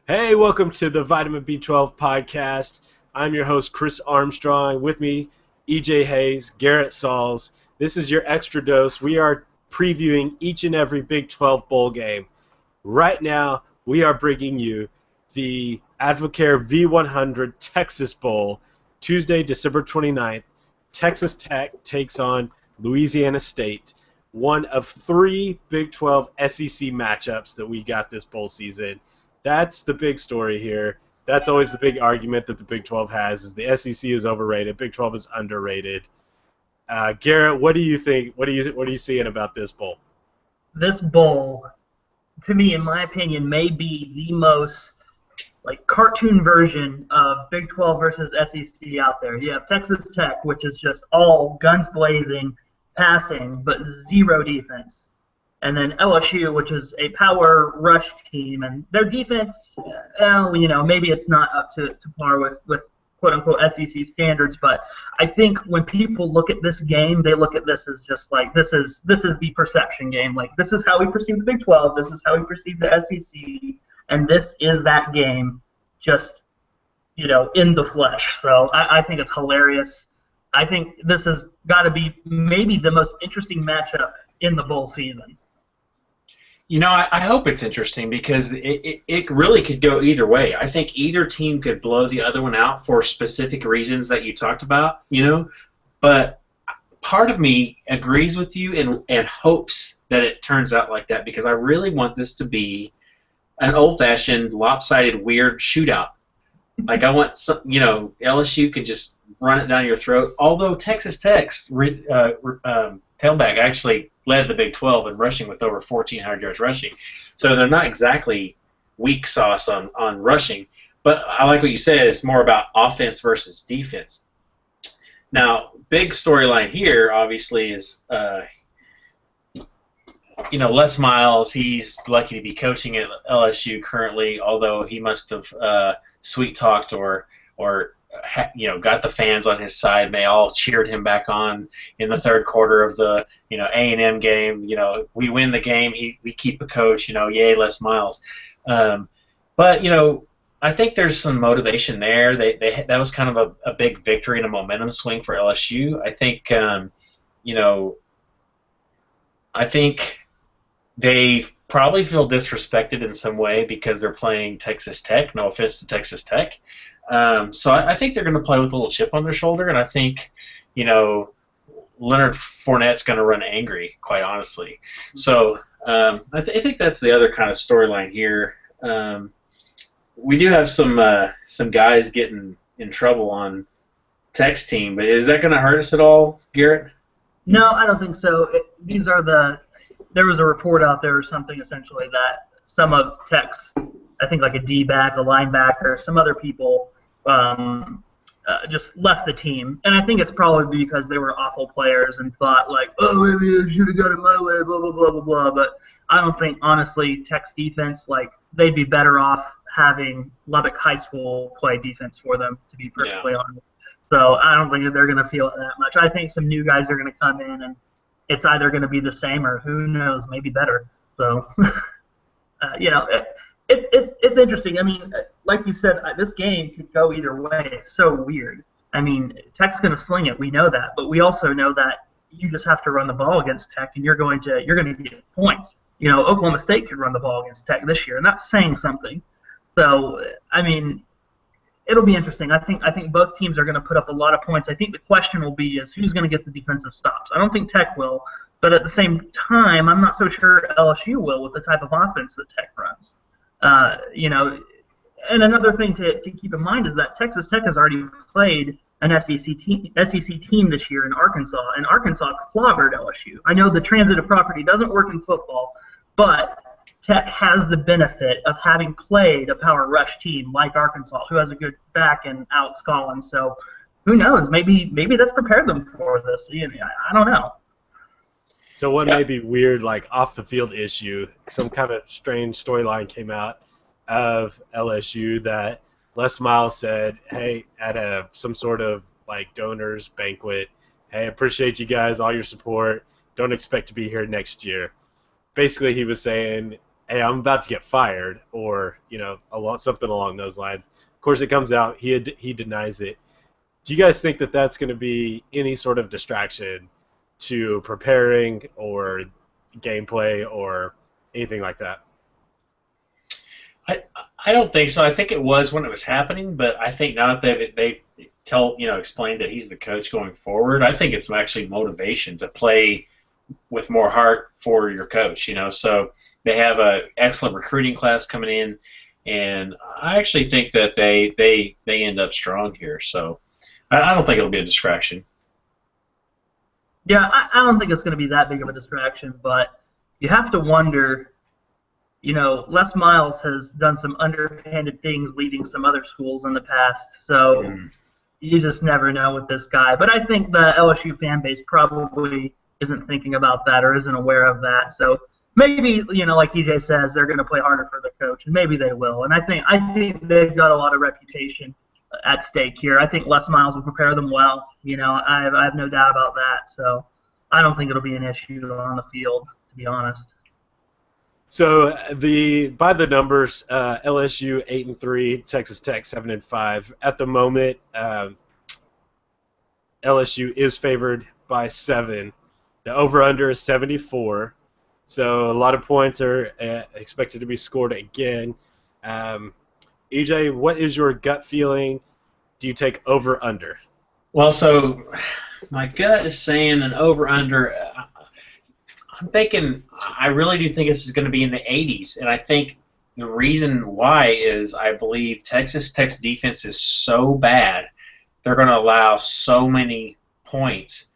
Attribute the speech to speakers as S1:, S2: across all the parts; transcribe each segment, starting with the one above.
S1: Hey, welcome to the Vitamin B12 podcast. I'm your host, Chris Armstrong. With me, EJ Hayes, Garrett Sauls. This is your extra dose. We are previewing each and every Big 12 bowl game. Right now, we are bringing you the AdvoCare V100 Texas Bowl, Tuesday, December 29th. Texas Tech takes on Louisiana State, one of three Big 12 SEC matchups that we got this bowl season. That's the big story here. That's always the big argument that the Big 12 has, is the SEC is overrated, Big 12 is underrated. Garrett, what do you think? What are you seeing about this bowl?
S2: This bowl, to me, in my opinion, may be the most cartoon version of Big 12 versus SEC out there. You have Texas Tech, which is just all guns blazing, passing, but zero defense. And then LSU, which is a power rush team, and their defense, maybe it's not up to par with quote-unquote SEC standards, but I think when people look at this game, they look at this as just like, this is the perception game. Like, this is how we perceive the Big 12, this is how we perceive the SEC, and this is that game just, in the flesh. So I think it's hilarious. I think this has got to be maybe the most interesting matchup in the bowl season.
S3: I hope it's interesting because it really could go either way. I think either team could blow the other one out for specific reasons that you talked about, But part of me agrees with you and hopes that it turns out like that because I really want this to be an old-fashioned, lopsided, weird shootout. Like I want some, LSU could just run it down your throat. Although Texas Tech's tailback actually led the Big 12 in rushing with over 1,400 yards rushing. So they're not exactly weak sauce on rushing. But I like what you said. It's more about offense versus defense. Now, big storyline here, obviously, is Les Miles. He's lucky to be coaching at LSU currently, although he must have sweet-talked or got the fans on his side. They all cheered him back on in the third quarter of the A&M game. We win the game. We keep a coach. Yay, Les Miles. But I think there's some motivation there. That was kind of a big victory and a momentum swing for LSU. I think they probably feel disrespected in some way because they're playing Texas Tech. No offense to Texas Tech. So I think they're going to play with a little chip on their shoulder, and I think, Leonard Fournette's going to run angry, quite honestly. So I think that's the other kind of storyline here. We do have some guys getting in trouble on Tech's team, but is that going to hurt us at all, Garrett?
S2: No, I don't think so. There was a report out there or something essentially that some of Tech's, I think like a D-back, a linebacker, some other people just left the team. And I think it's probably because they were awful players and thought like, oh, maybe I should have got it my way, blah, blah, blah, blah, blah. But I don't think, honestly, Tech's defense, they'd be better off having Lubbock High School play defense for them, to be perfectly honest. So I don't think that they're going to feel it that much. I think some new guys are going to come in, and it's either going to be the same or who knows, maybe better. So, It's interesting. I mean, like you said, this game could go either way. It's so weird. I mean, Tech's going to sling it. We know that, but we also know that you just have to run the ball against Tech, and you're going to get points. Oklahoma State could run the ball against Tech this year, and that's saying something. So, I mean, it'll be interesting. I think both teams are going to put up a lot of points. I think the question will be is who's going to get the defensive stops. I don't think Tech will, but at the same time, I'm not so sure LSU will with the type of offense that Tech runs. And another thing to keep in mind is that Texas Tech has already played an SEC team this year in Arkansas, and Arkansas clobbered LSU. I know the transitive property doesn't work in football, but Tech has the benefit of having played a power rush team like Arkansas, who has a good back and Alex Collins. So who knows? Maybe that's prepared them for this. I don't know.
S1: So what may be weird, like off-the-field issue, some kind of strange storyline came out of LSU that Les Miles said, hey, at some sort of donors banquet, hey, appreciate you guys, all your support, don't expect to be here next year. Basically, he was saying hey, I'm about to get fired, or something along those lines. Of course, it comes out he denies it. Do you guys think that that's going to be any sort of distraction to preparing or gameplay or anything like that?
S3: I I don't think so. I think it was when it was happening, but I think now that they explained that he's the coach going forward, I think it's actually motivation to play with more heart for your coach. So they have a excellent recruiting class coming in, and I actually think that they end up strong here. So I don't think it'll be a distraction.
S2: Yeah, I don't think it's going to be that big of a distraction, but you have to wonder. Les Miles has done some underhanded things leading some other schools in the past, so you just never know with this guy. But I think the LSU fan base probably isn't thinking about that or isn't aware of that. So maybe, like EJ says, they're going to play harder for the coach, and maybe they will. And I think they've got a lot of reputation at stake here. I think Les Miles will prepare them well. I have no doubt about that. So I don't think it'll be an issue on the field, to be honest.
S1: So by the numbers, LSU 8-3, Texas Tech 7-5. At the moment, LSU is favored by 7. The over/under is 74. So a lot of points are expected to be scored again. EJ, what is your gut feeling? Do you take over/under?
S3: Well, so my gut is saying an over/under. I'm thinking, I really do think this is going to be in the 80s, and I think the reason why is I believe Texas Tech's defense is so bad, they're going to allow so many points,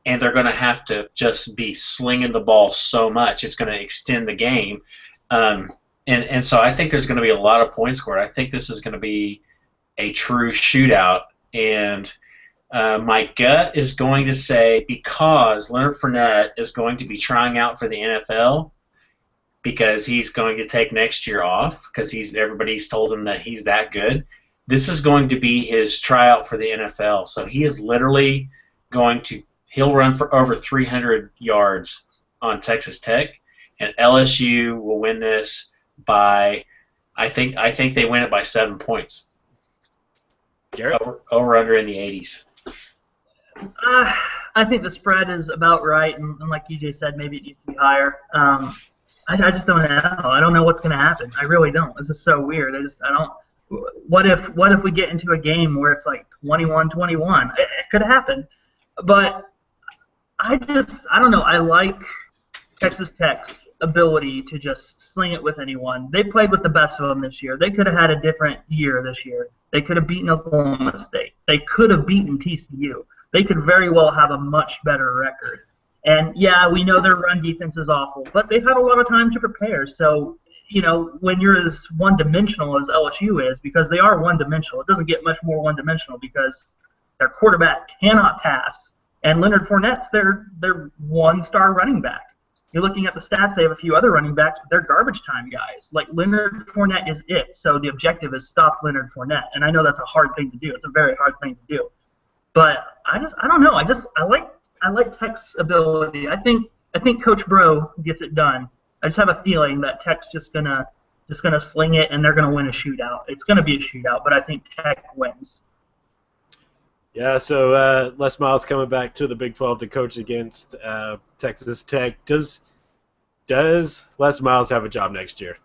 S3: and they're going to have to just be slinging the ball so much, it's going to extend the game. And so I think there's going to be a lot of points scored. I think this is going to be a true shootout, and my gut is going to say, because Leonard Fournette is going to be trying out for the NFL, because he's going to take next year off, because everybody's told him that he's that good. This is going to be his tryout for the NFL. So he is literally he'll run for over 300 yards on Texas Tech, and LSU will win this by, I think they win it by 7 points.
S1: Garrett?
S3: Over under in the 80s.
S2: I think the spread is about right, and like EJ said, maybe it needs to be higher. I just don't know. I don't know what's going to happen. I really don't. This is so weird. I don't. What if we get into a game where it's like 21-21? It could happen, but I don't know. I like Texas Tech's ability to just sling it with anyone. They played with the best of them this year. They could have had a different year this year. They could have beaten Oklahoma State. They could have beaten TCU. They could very well have a much better record. And, yeah, we know their run defense is awful, but they've had a lot of time to prepare. So, when you're as one-dimensional as LSU is, because they are one-dimensional, it doesn't get much more one-dimensional because their quarterback cannot pass. And Leonard Fournette's their one-star running back. You're looking at the stats, they have a few other running backs, but they're garbage time guys. Like, Leonard Fournette is it, so the objective is stop Leonard Fournette. And I know that's a hard thing to do. It's a very hard thing to do. But I don't know. I like Tech's ability. I think Coach Bro gets it done. I just have a feeling that Tech's just gonna sling it and they're gonna win a shootout. It's gonna be a shootout, but I think Tech wins.
S1: Yeah. So Les Miles coming back to the Big 12 to coach against Texas Tech. Does Les Miles have a job next year?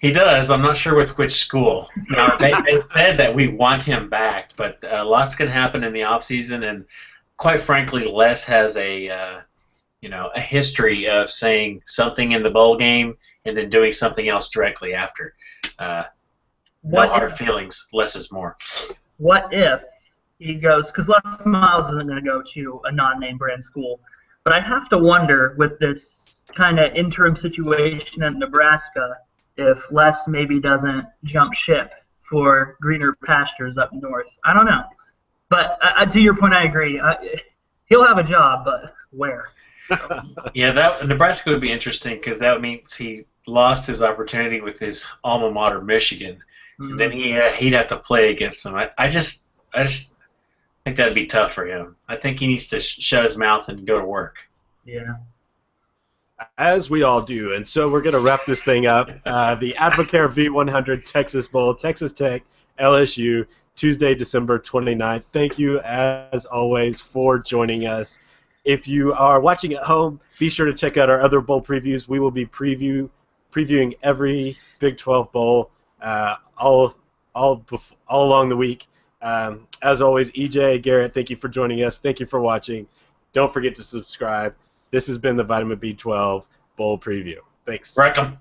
S3: He does. I'm not sure with which school. Now, they said that we want him back, but lots can happen in the offseason, and quite frankly, Les has a history of saying something in the bowl game and then doing something else directly after. No hard feelings. Less is more.
S2: What if he goes, because Les Miles isn't going to go to a non-name brand school, but I have to wonder with this kind of interim situation at Nebraska, if Les maybe doesn't jump ship for greener pastures up north. I don't know. But to your point, I agree. He'll have a job, but where?
S3: Yeah, that Nebraska would be interesting because that means he lost his opportunity with his alma mater, Michigan. Mm-hmm. Then he'd have to play against them. I just think that'd be tough for him. I think he needs to shut his mouth and go to work.
S2: Yeah.
S1: As we all do. And so we're going to wrap this thing up. The AdvoCare V100 Texas Bowl, Texas Tech, LSU, Tuesday, December 29th. Thank you, as always, for joining us. If you are watching at home, be sure to check out our other bowl previews. We will be previewing every Big 12 bowl all along the week. As always, EJ, Garrett, thank you for joining us. Thank you for watching. Don't forget to subscribe. This has been the Vitamin B12 Bowl Preview. Thanks.
S3: Wreck 'em.